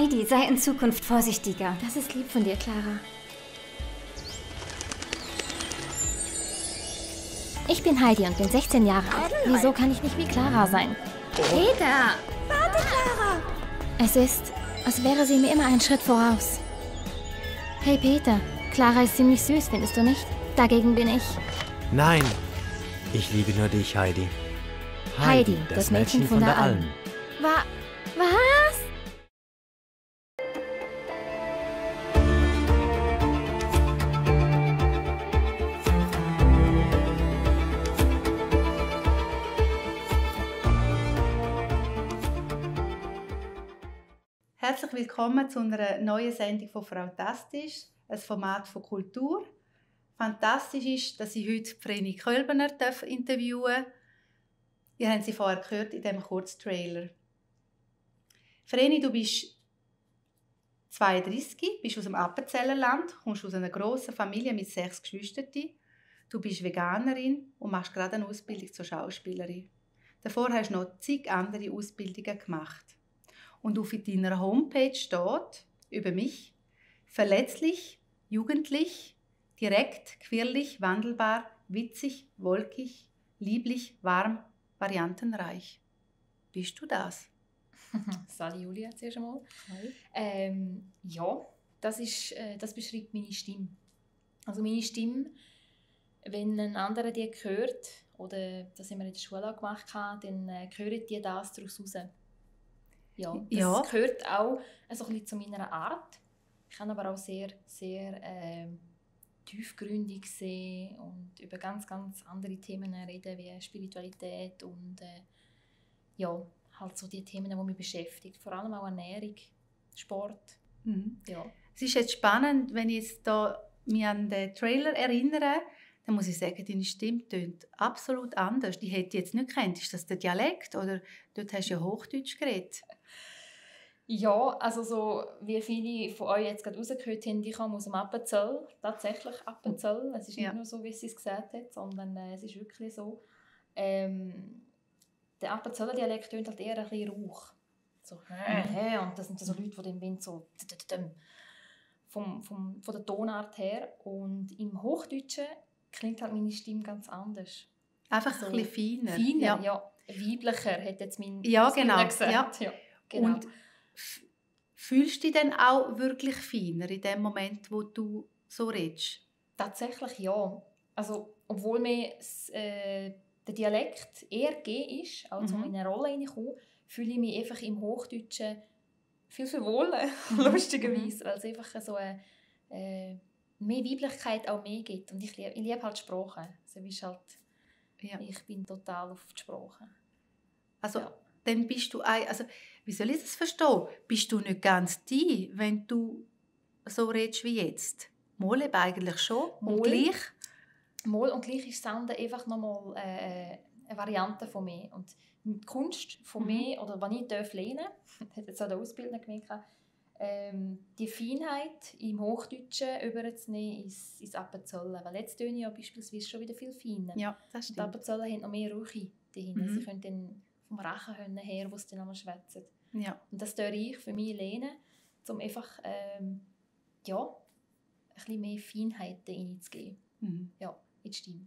Heidi, sei in Zukunft vorsichtiger. Das ist lieb von dir, Clara. Ich bin Heidi und bin 16 Jahre alt. Wieso kann ich nicht wie Clara sein? Peter! Warte, Clara! Es ist, als wäre sie mir immer einen Schritt voraus. Hey Peter, Clara ist ziemlich süß, findest du nicht? Dagegen bin ich Nein, ich liebe nur dich, Heidi. Heidi, das Mädchen von der Alm. Was? Herzlich willkommen zu einer neuen Sendung von Frautastisch, ein Format von Kultur. Fantastisch ist, dass ich heute Vreni Kölbener interviewen darf. Ihr habt sie vorher gehört in diesem Kurztrailer. Vreni, du bist 32, bist aus dem Appenzellerland, kommst aus einer grossen Familie mit 6 Geschwistern. Du bist Veganerin und machst gerade eine Ausbildung zur Schauspielerin. Davor hast du noch zig andere Ausbildungen gemacht. Und auf deiner Homepage steht über mich: verletzlich, jugendlich, direkt, quirlig, wandelbar, witzig, wolkig, lieblich, warm, variantenreich. Bist du das? Sali Julia zuerst einmal. Ja, das beschreibt meine Stimme. Also meine Stimme, wenn ein anderer die hört, oder das haben wir in der Schule auch gemacht, dann hören die das daraus raus. Ja, das gehört auch ein bisschen zu meiner Art. Ich kann aber auch sehr, sehr tiefgründig sein und über ganz, ganz andere Themen reden, wie Spiritualität und halt so die Themen, die mich beschäftigen. Vor allem auch Ernährung, Sport. Mhm. Ja. Es ist jetzt spannend, wenn ich jetzt mich an den Trailer erinnere, dann muss ich sagen, deine Stimme tönt absolut anders. Die hätte ich jetzt nicht gekannt. Ist das der Dialekt oder dort hast du ja Hochdeutsch geredet? Ja, also so wie viele von euch jetzt gerade rausgehört haben, ich komme aus dem Appenzell, tatsächlich Appenzell. Es ist nicht nur so, wie sie es gesagt hat, sondern es ist wirklich so. Der Appenzeller Dialekt tönt halt eher ein bisschen rauch. So, und das sind so Leute, die den Wind so von der Tonart her. Und im Hochdeutschen klingt halt meine Stimme ganz anders. Einfach so ein bisschen feiner. Feiner, ja. Weiblicher, hat jetzt mein genau. gesagt. Ja, genau. Und fühlst du dich dann auch wirklich feiner in dem Moment, wo du so redest? Tatsächlich ja. Also, obwohl mir der Dialekt eher gegeben ist, als in eine Rolle reinkommen, fühle ich mich einfach im Hochdeutschen viel wohler, lustigerweise, weil es einfach so eine mehr Weiblichkeit auch mehr gibt. Und ich liebe halt Sprache. Also, ich bin total auf die Sprache. Also, dann bist du wie soll ich das verstehen? Bist du nicht ganz die, wenn du so redest wie jetzt? Mal eben eigentlich schon. Und gleich? Mal und gleich ist Sound einfach nochmal eine Variante von mir. Und die Kunst von mir, oder was ich lernen darf, das hat jetzt auch der Ausbildner gemerkt, die Feinheit im Hochdeutschen überzunehmen ins Appenzeller. Weil jetzt töne ich ja beispielsweise schon wieder viel feiner. Ja, das stimmt. Die Appenzeller haben noch mehr Ruhe dahinter. Sie können dann vom Rachenhörner her, wo sie dann einmal schwätzen. Ja. Und das tue ich für mich lernen, um einfach ein bisschen mehr Feinheit reinzugeben. Ja, in die Stimme.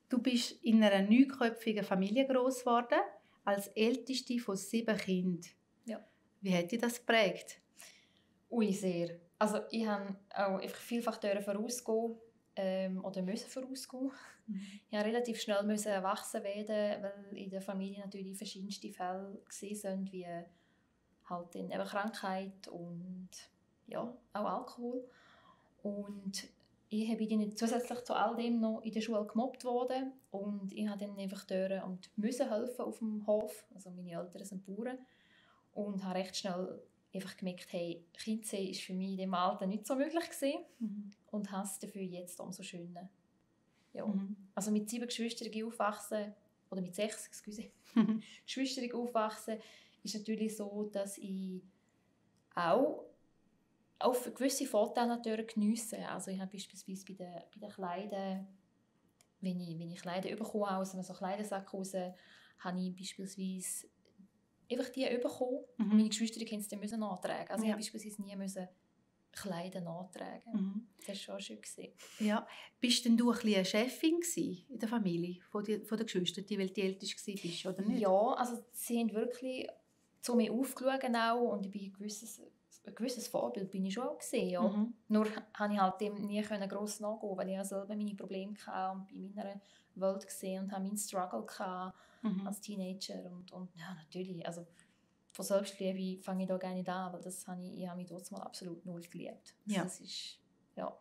Du bist in einer 9-köpfigen Familie gross geworden, als älteste von 7 Kindern. Ja. Wie hat dich das geprägt? Ui, sehr. Also ich musste auch einfach vielfach vorausgehen oder müssen vorausgehen. Ich musste relativ schnell erwachsen werden, weil in der Familie natürlich verschiedenste Fälle gesehen sind, wie halt eben Krankheit und auch Alkohol. Und ich bin dann zusätzlich zu all dem noch in der Schule gemobbt worden und ich musste dann einfach und helfen auf dem Hof. Also meine Eltern sind Bauern und habe recht schnell einfach gemerkt, hey, Kind sein ist für mich in diesem Alter nicht so möglich gewesen und habe es dafür jetzt umso schöner. Ja. Also mit 7 Geschwistern aufwachsen, oder mit 6, Geschwistern aufwachsen, ist natürlich so, dass ich auch gewisse Vorteile natürlich geniesse. Also ich habe beispielsweise bei den Kleidern, wenn ich Kleider bekomme aus einem so Kleidersack raus, habe ich beispielsweise einfach die bekommen. Und meine Geschwister die mussten es nachtragen. Also ich musste beispielsweise nie Kleider nachtragen. Das war schon schön gewesen. Ja. Bist denn du ein bisschen eine Chefin in der Familie, von den Geschwistern, weil du die Älteste warst, oder nicht? Ja, also sie haben wirklich zu mir aufgeschaut auch, und ich bin ein gewisses Vorbild bin ich schon auch gewesen, ja. Nur konnte ich halt dem nie gross nachgehen, weil ich ja selber meine Probleme hatte und bei meiner Welt gesehen und habe meinen Struggle gehabt als Teenager. Und ja, natürlich, also von Selbstliebe fange ich da gar nicht an, weil ich habe mich dort mal absolut null geliebt. Also Ja. Das ist, ja.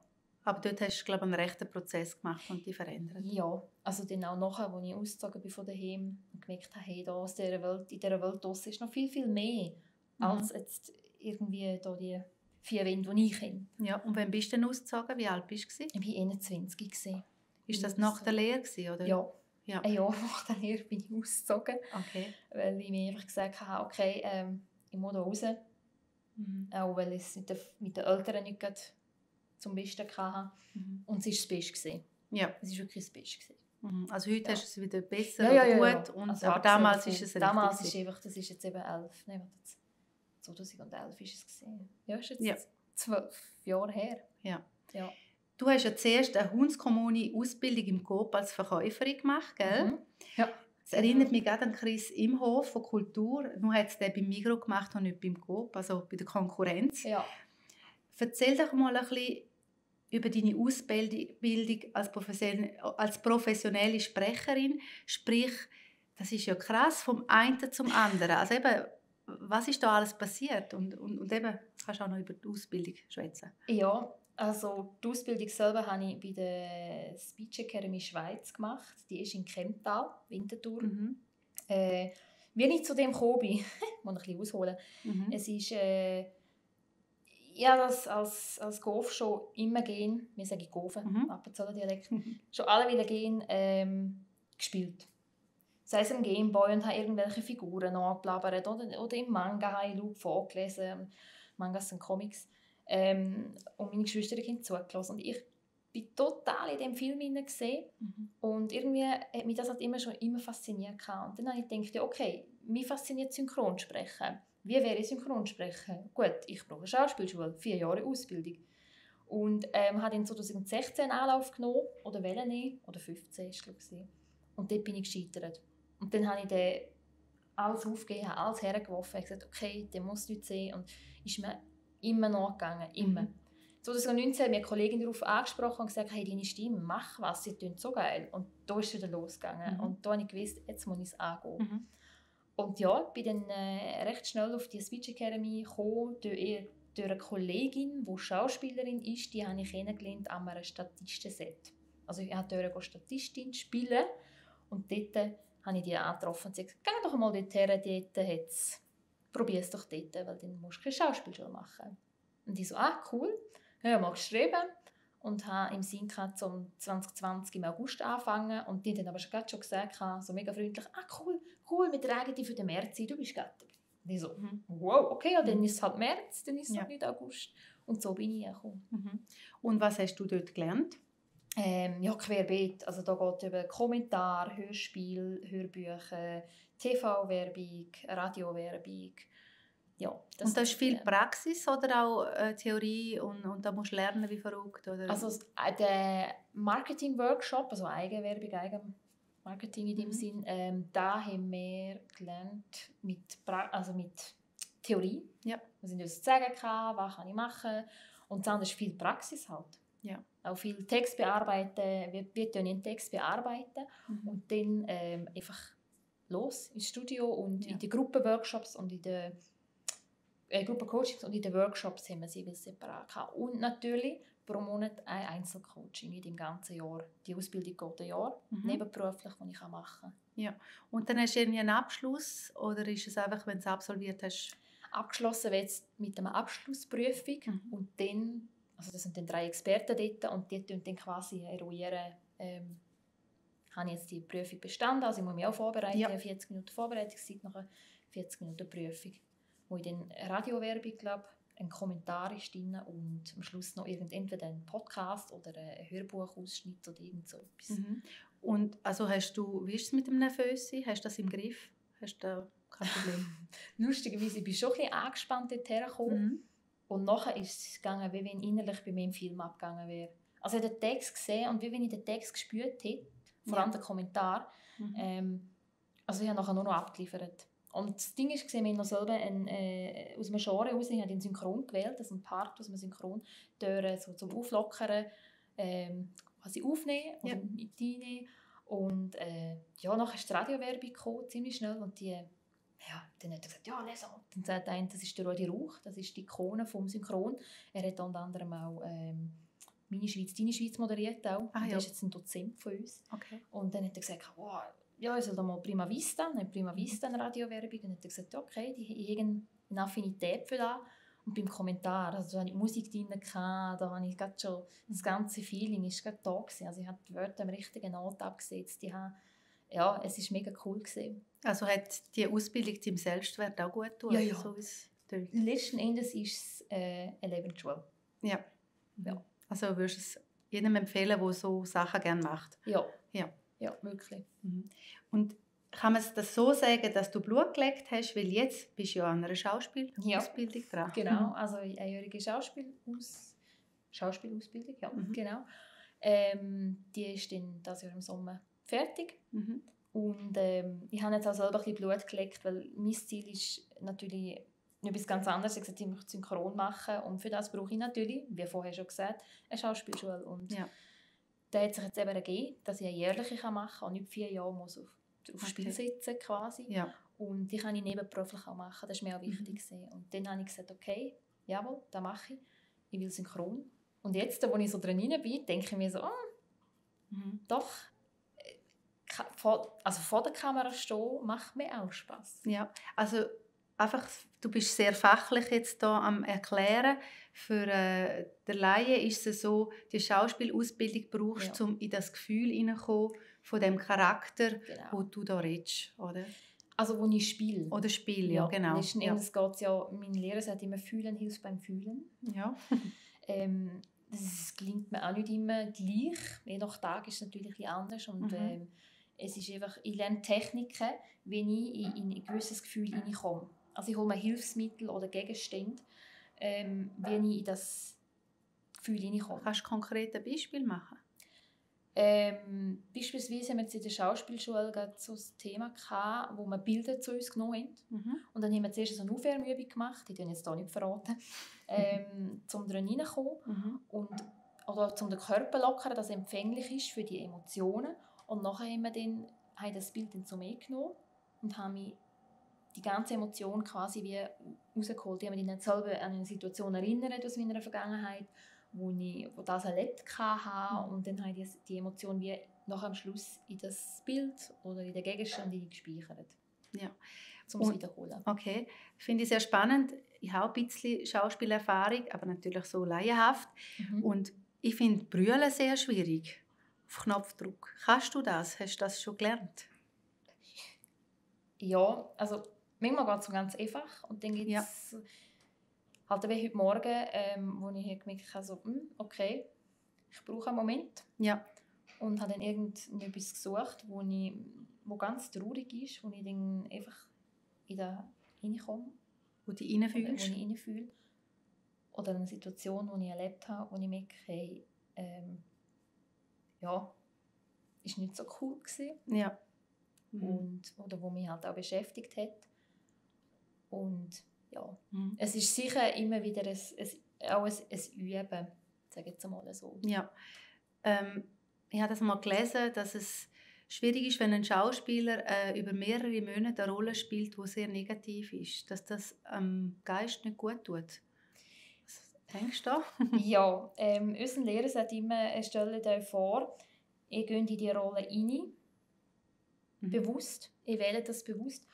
Aber dort hast du, glaube ich, einen rechten Prozess gemacht und dich verändert. Ja, also dann auch nachher, als ich ausgezogen bin von daheim und gemerkt habe, hey, da in dieser Welt draussen ist noch viel, viel mehr als jetzt irgendwie da die 4 Wände, die ich kenne. Ja, und wann bist du denn ausgezogen? Wie alt bist du? Ich war 21 gewesen. Ist das nach der Lehre oder? Ja. Ein Jahr nach der Lehre bin ich ausgezogen, Okay. weil ich mir einfach gesagt habe, okay, ich muss da raus. Auch weil ich es mit den Eltern nicht gerade zum Besten hatte. Und es war das Beste gewesen. Ja. Es war wirklich das Beste gewesen. Also heute hast du es wieder besser Ja. oder gut. Und, Also aber damals ist es damals richtig. ist einfach, das ist jetzt eben 11. Nein, warte jetzt. 2011 ist es gewesen. Ja, ist jetzt Ja. 12 Jahre her. Ja. Ja. Du hast ja zuerst eine Hundeskommune-Ausbildung im Coop als Verkäuferin gemacht, gell? Ja. Das erinnert mich gerade an Chris Imhof von Kultur. Nur hat es den beim Migros gemacht und nicht beim Coop, also bei der Konkurrenz. Ja. Erzähl doch mal ein bisschen über deine Ausbildung als professionelle Sprecherin. Sprich, das ist ja krass, vom einen zum anderen. Also eben, was ist da alles passiert? Und eben, kannst du auch noch über die Ausbildung schwätzen. Ja, also die Ausbildung selber habe ich bei der Speech Academy Schweiz gemacht. Die ist in Kemptal, Winterthur. Wie ich zu dem gekommen bin, muss ich ein bisschen ausholen. Es ist, das als Golf schon immer gehen, wir sagen Golfen, Appenzeller Dialekt, schon alle wieder gehen, gespielt. Sei es im Gameboy und habe irgendwelche Figuren angeblabbert oder im Manga habe ich vorgelesen. Mangas sind Comics. Und meine Geschwister haben zugelassen. Und ich war total in diesem Film gesehen. Und irgendwie hat mich das halt immer fasziniert. Und dann habe ich gedacht, ja, okay, mich fasziniert Synchronsprechen. Wie wäre ich Synchronsprechen? Gut, ich brauche eine Schauspielschule, 4 Jahre Ausbildung. Und habe dann 2016 Anlauf genommen, oder wollte nehmen, oder 15 ist es. Und dort bin ich gescheitert. Und dann habe ich dann alles aufgegeben, habe alles hergeworfen und gesagt, okay, der muss nichts sehen. Und ist mir immer nachgegangen, immer. 2019 hat mir eine Kollegin darauf angesprochen und gesagt, hey, deine Stimme, mach was, sie tönt so geil. Und da ist es wieder losgegangen. Und da habe ich gewusst, jetzt muss ich es angehen. Und ja, ich bin dann recht schnell auf die Speech Academy gekommen, durch eine Kollegin, die Schauspielerin ist, die habe ich kennengelernt an einem Statistenset. Also ich durfte dort Statistin spielen und dort habe ich die angetroffen und gesagt, geh doch mal dorthin, probier es doch dort, weil dann musst du keine Schauspielschule machen. Und ich so, cool, ja, mal geschrieben und habe im Sinn gehabt, zum 2020 im August anfangen und die dann aber schon gesagt, so mega freundlich, cool, wir tragen dich für den März ein, du bist gerade dabei. Und ich so, wow, okay, ja, dann ist es halt März, dann ist es halt nicht August. Und so bin ich gekommen. Und was hast du dort gelernt? Ja, querbeet. Also da geht es über Kommentar, Hörspiel, Hörbücher, TV-Werbung, Radio-Werbung. Ja, und das ist viel Praxis oder auch Theorie und da musst du lernen wie verrückt? Oder? Also der Marketing-Workshop, also Eigenwerbung, Eigenmarketing in dem Sinn, da haben wir gelernt mit Theorie. Ja. Was ich uns sagen kann, was kann ich machen. Und dann ist viel Praxis halt. Ja. Auch viel Text bearbeiten, wir tun den Text bearbeiten und dann einfach los ins Studio und in die Gruppenworkshops und in den Gruppencoachings und in den Workshops haben wir sie separat gehabt. Und natürlich pro Monat ein Einzelcoaching in dem ganzen Jahr. Die Ausbildung geht ein Jahr, nebenberuflich, die ich machen kann. Ja. Und dann hast du irgendwie einen Abschluss oder ist es einfach, wenn du es absolviert hast? Abgeschlossen wird es mit einer Abschlussprüfung und dann, also das sind dann 3 Experten dort und die dann quasi eruieren, habe ich jetzt die Prüfung bestanden, also ich muss mich auch vorbereiten, 40 Minuten Vorbereitungszeit, nachher 40 Minuten Prüfung, wo ich dann Radiowerbung, glaube ein Kommentar ist drin und am Schluss noch entweder ein Podcast oder ein Hörbuchausschnitt oder irgend so etwas. Und also wie ist es mit dem Nervösen? Hast du das im Griff? Hast du kein Problem. Lustigerweise, ich bin schon ein bisschen angespannt dorthin gekommen. Mhm. Und nachher ist es gegangen, wie wenn innerlich bei mir im Film abgegangen wäre. Also ich habe den Text gesehen und wie wenn ich den Text gespürt hätte, vor allem den Kommentar. Also ich habe nachher nur noch abgeliefert. Und das Ding ist, wir haben noch selber aus einem Genre raus, ich habe den Synchron gewählt, also einen Part aus einem Synchron, so zum Auflockern, quasi aufnehmen oder nicht reinnehmen. Und nachher ist die Radiowerbung gekommen, ziemlich schnell, und die, dann hat er gesagt, ja, les an. Dann sagt einer, das ist der Rudi Rauch, das ist die Ikone vom Synchron. Er hat unter anderem auch «Meine Schweiz, deine Schweiz» moderiert auch. Und er ist jetzt ein Dozent von uns. Okay. Und dann hat er gesagt, wow, ja, ich soll da mal Prima Vista, eine Radiowerbung. Dann hat er gesagt, okay, ich habe eine Affinität für das. Und beim Kommentar, also da hatte ich Musik drin, da habe ich gerade schon, das ganze Feeling ist gerade da gewesen. Also ich habe die Wörter am richtigen Ort abgesetzt. Es war mega cool gewesen. Also hat die Ausbildung deinem Selbstwert auch gut getan? Ja. So Letzten Endes ist es eine Lebensschule. Ja. Ja. Also würdest du es jedem empfehlen, der so Sachen gerne macht? Ja, wirklich. Mhm. Und kann man das so sagen, dass du Blut gelegt hast, weil jetzt bist du ja an einer Schauspielausbildung dran? Genau, also eine einjährige Schauspielausbildung, ja, genau. Die ist dann dieses Jahr im Sommer fertig. Mhm. Und ich habe jetzt auch selber ein bisschen Blut geleckt, weil mein Ziel ist natürlich etwas ganz anderes. Ich habe gesagt, ich möchte synchron machen und für das brauche ich natürlich, wie vorher schon gesagt, eine Schauspielschule. Und da hat sich jetzt eben ergeben, dass ich eine jährliche machen kann und nicht 4 Jahre muss auf Spiel sitzen quasi. Ja. Und die kann ich nebenberuflich auch machen, das war mir auch wichtig. Und dann habe ich gesagt, okay, jawohl, das mache ich. Ich will synchron. Und jetzt, wo ich so drin bin, denke ich mir so, doch, vor der Kamera stehen macht mir auch Spass. Ja, also einfach, du bist sehr fachlich jetzt hier am Erklären. Für den Laien ist es so, die Schauspielausbildung brauchst du, um in das Gefühl hineinzukommen von dem Charakter, wo du da redest, oder? Also wo ich spiele. Oder spiele, ja, genau. Letzten Endes geht's ja, mein Lehrer sagt immer, Fühlen hilft beim Fühlen. Ja. Das gelingt mir auch nicht immer gleich. Je nach Tag ist es natürlich ein bisschen anders. Und es ist einfach, ich lerne Techniken, wenn ich in ein gewisses Gefühl hineinkomme. Also ich hole mir Hilfsmittel oder Gegenstände, wenn ich in das Gefühl hineinkomme. Kannst du konkret ein Beispiel machen? Beispielsweise haben wir jetzt in der Schauspielschule gerade so ein Thema gehabt, wo wir Bilder zu uns genommen haben. Und dann haben wir zuerst so eine Aufwärmübung gemacht, die jetzt hier nicht verraten, um drin reinzukommen oder um den Körper zu lockern, dass er empfänglich ist für die Emotionen. Und nachher haben wir das Bild dann zu mir genommen und haben mich die ganze Emotion quasi wie rausgeholt. Ich habe mich dann selber an eine Situation erinnert aus meiner Vergangenheit, wo das erlebt hatte. Und dann habe ich die Emotion wie nach am Schluss in das Bild oder in den Gegenstand gespeichert. Ja. Um es wiederholen. Okay, finde ich sehr spannend. Ich habe ein bisschen Schauspielerfahrung, aber natürlich so laienhaft. Und ich finde Brüllen sehr schwierig. Auf Knopfdruck. Kannst du das? Hast du das schon gelernt? Ja, also manchmal geht es ganz einfach. Und dann gibt es halt wie heute Morgen, wo ich gemerkt habe, so, okay, ich brauche einen Moment. Ja. Und habe dann irgendetwas gesucht, wo ganz traurig ist, wo ich dann einfach reinkomme. Wo du reinfühlst? Wo ich reinfühle. Oder eine Situation, die ich erlebt habe, wo ich merke, hey, ist nicht so cool gewesen. Ja. Oder wo mich halt auch beschäftigt hat. Und es ist sicher immer wieder ein Üben, sage ich jetzt mal so. Ja. Ich habe das mal gelesen, dass es schwierig ist, wenn ein Schauspieler über mehrere Monate eine Rolle spielt, die sehr negativ ist, dass das am Geist nicht gut tut. Was denkst du? Ja, unser Lehrer sagt immer, stellt euch vor, ihr geht in die Rolle rein, bewusst, ihr wählt das bewusst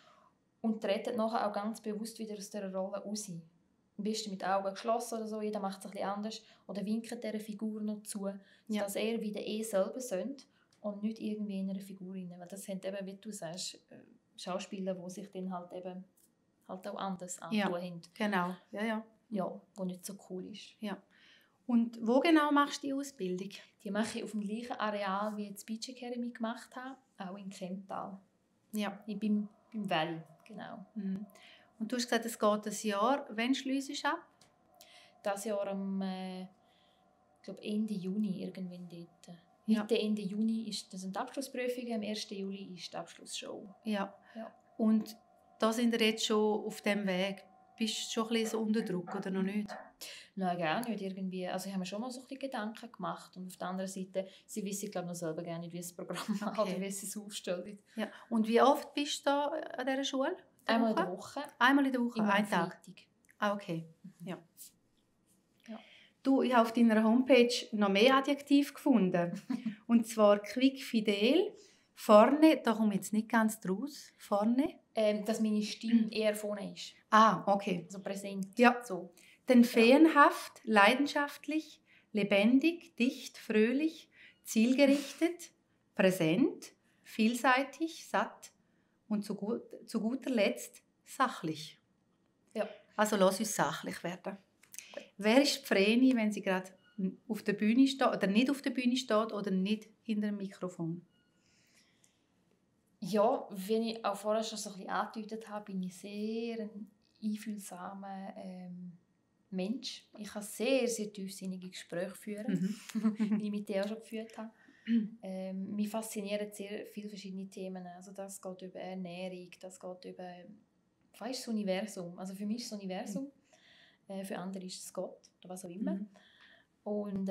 und tretet nachher auch ganz bewusst wieder aus dieser Rolle raus. Am besten mit Augen geschlossen oder so, jeder macht es ein bisschen anders oder winkt dieser Figur noch zu, dass er wieder selber sind und nicht irgendwie in einer Figur rein. Weil das sind eben, wie du sagst, Schauspieler, die sich dann halt eben halt auch anders antun haben. Genau, Ja, wo nicht so cool ist. Ja. Und wo genau machst du die Ausbildung? Die mache ich auf dem gleichen Areal, wie ich die Speech Academy gemacht habe, auch in Kemptal. Ja. Ich bin beim Valley, Genau. Und du hast gesagt, es geht ein Jahr. Wann schliessest du ab? Das Jahr am Ende Juni irgendwann dort. Ja. Mitte, Ende Juni sind die Abschlussprüfungen, am 1. Juli ist die Abschlussshow. Ja. Ja. Und da sind wir jetzt schon auf dem Weg. Bist du schon ein bisschen so unter Druck oder noch nicht? Nein, gar nicht irgendwie. Also ich habe mir schon mal so ein bisschen Gedanken gemacht. Und auf der anderen Seite, sie wissen glaube ich noch selber gar nicht, wie das Programm macht oder wie sie es aufstellt. Ja. Und wie oft bist du da an dieser Schule? Einmal in der Woche. Einmal in der Woche, Immer am einen Tag? Freitag. Ah, okay. Ja. Ja. Du, ich habe auf deiner Homepage noch mehr Adjektive gefunden. Und zwar quick, fidel, vorne, da komme ich jetzt nicht ganz draus, vorne. Dass meine Stimme eher vorne ist. Ah, okay. Also präsent. Ja. So. Denn feenhaft, leidenschaftlich, lebendig, dicht, fröhlich, zielgerichtet, präsent, vielseitig, satt und zu guter Letzt sachlich. Ja. Also lass uns sachlich werden. Wer ist Vreni, wenn sie gerade auf der Bühne steht oder nicht auf der Bühne steht oder nicht hinter dem Mikrofon? Ja, wie ich auch vorher schon so ein bisschen angedeutet habe, bin ich sehr ein einfühlsamer Mensch. Ich kann sehr, sehr tiefsinnige Gespräche führen, wie ich mit dir auch schon geführt habe. Mich faszinieren sehr viele verschiedene Themen. Also das geht über Ernährung, das geht über das Universum. Also für mich ist das Universum, für andere ist es Gott oder was auch immer. Und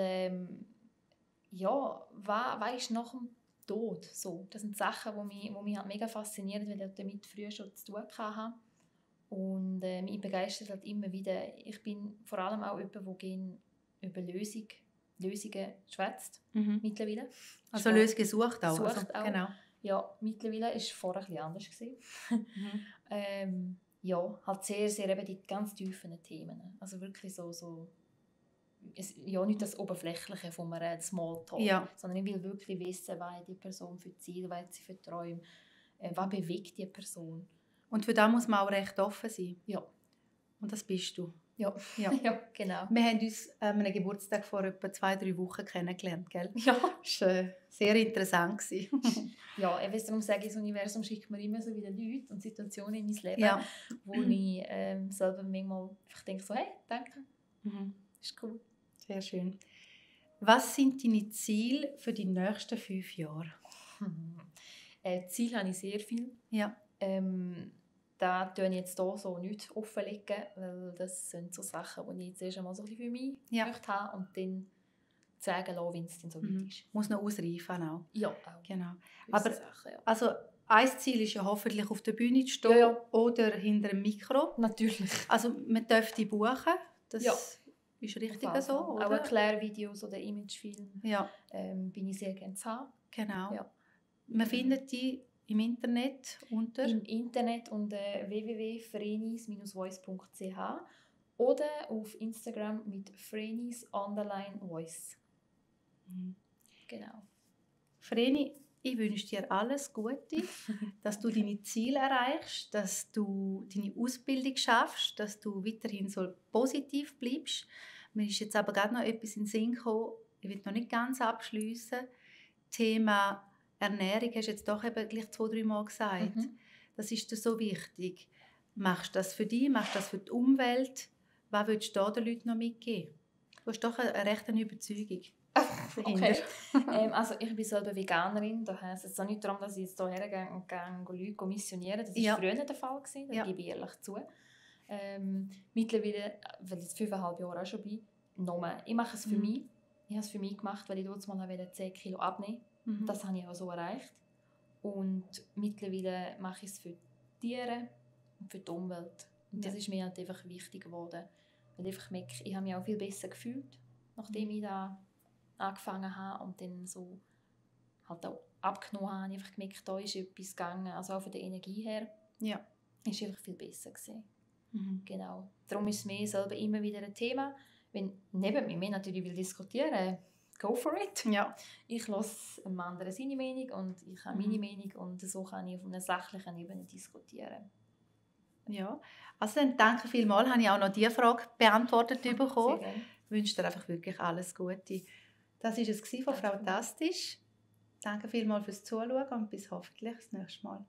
was ist nach dem Tod? So, das sind Sachen, die mich halt mega faszinieren, weil ich damit früher schon zu tun hatte. Und mich begeistert halt immer wieder. Ich bin vor allem auch jemand, der gerne über Lösungen schwätzt, mittlerweile. Also Lösungen sucht auch. Sucht auch. Genau. Ja, mittlerweile war es vorher ein bisschen anders. Halt sehr, sehr eben die ganz tiefen Themen. Also wirklich so nicht das Oberflächliche von einem Smalltalk, sondern ich will wirklich wissen, was die Person für Ziele, was sie für Träume, was bewegt die Person. Und für das muss man auch recht offen sein. Ja. Und das bist du. Ja, ja. Ja, genau. Wir haben uns an einem Geburtstag vor etwa 2-3 Wochen kennengelernt, gell? Ja. Das war sehr interessant. Ja, ich weiss, darum sage ich, das Universum schickt mir immer so wieder Leute und Situationen in mein Leben, Ja. wo ich selber manchmal einfach denke, so, hey, danke, ist cool. Sehr schön. Was sind deine Ziele für die nächsten 5 Jahre? Ziele habe ich sehr viel. Ja. Da tue ich jetzt hier so nicht offenlegen, weil das sind so Sachen, die ich jetzt erst einmal so ein bisschen für mich möchte haben und dann sagen lassen, wenn es dann so weit ist. Muss noch ausreifen auch. Ja, auch. Genau. Aber Sachen, ja. Also ein Ziel ist ja hoffentlich auf der Bühne zu stehen oder hinter dem Mikro. Natürlich. Also man dürfte buchen, das ist richtig so, oder? Auch Erklärvideos oder Imagefilme bin ich sehr gerne zu haben. Genau. Ja. Man findet die im Internet unter? Im Internet unter www.frenis-voice.ch oder auf Instagram mit frenis_voice. Genau. Vreni, ich wünsche dir alles Gute, dass du deine Ziele erreichst, dass du deine Ausbildung schaffst, dass du weiterhin so positiv bleibst. Mir ist jetzt aber gerade noch etwas in den Sinn gekommen, ich will noch nicht ganz abschliessen. Thema Ernährung hast du jetzt doch eben gleich 2-3 Mal gesagt. Das ist dir so wichtig. Machst du das für dich, machst du das für die Umwelt? Was würdest du den Leuten noch mitgeben? Du hast doch eine rechte Überzeugung. Okay. Also ich bin selber Veganerin, da heisst es auch nicht darum, dass ich jetzt hierher gehe und Leute missionieren. Das war früher der Fall, das gebe ich ehrlich zu. Mittlerweile, weil ich jetzt 5,5 Jahre auch schon bin, nochmal. Ich mache es für mich. Ich habe es für mich gemacht, weil ich dort mal 10 Kilo abnehmen wollte. Das habe ich auch so erreicht. Und mittlerweile mache ich es für die Tiere und für die Umwelt. Und das ist mir halt einfach wichtig geworden. Weil ich merke, ich habe mich auch viel besser gefühlt, nachdem ich da angefangen habe und dann so halt auch abgenommen habe. Ich habe gemerkt, da ist etwas gegangen, also auch von der Energie her. Ja. Ist einfach viel besser gewesen. Genau. Darum ist es mir selber immer wieder ein Thema. Wenn neben mir natürlich will diskutieren, go for it. Ja. Ich lasse einem anderen seine Meinung und ich habe meine Meinung und so kann ich auf einer sachlichen Ebene diskutieren. Ja, also dann danke vielmals, habe ich auch noch diese Frage beantwortet bekommen. Ich wünsche dir einfach wirklich alles Gute. Das war es von Frau Tastisch. Danke vielmals fürs Zuschauen und bis hoffentlich das nächste Mal.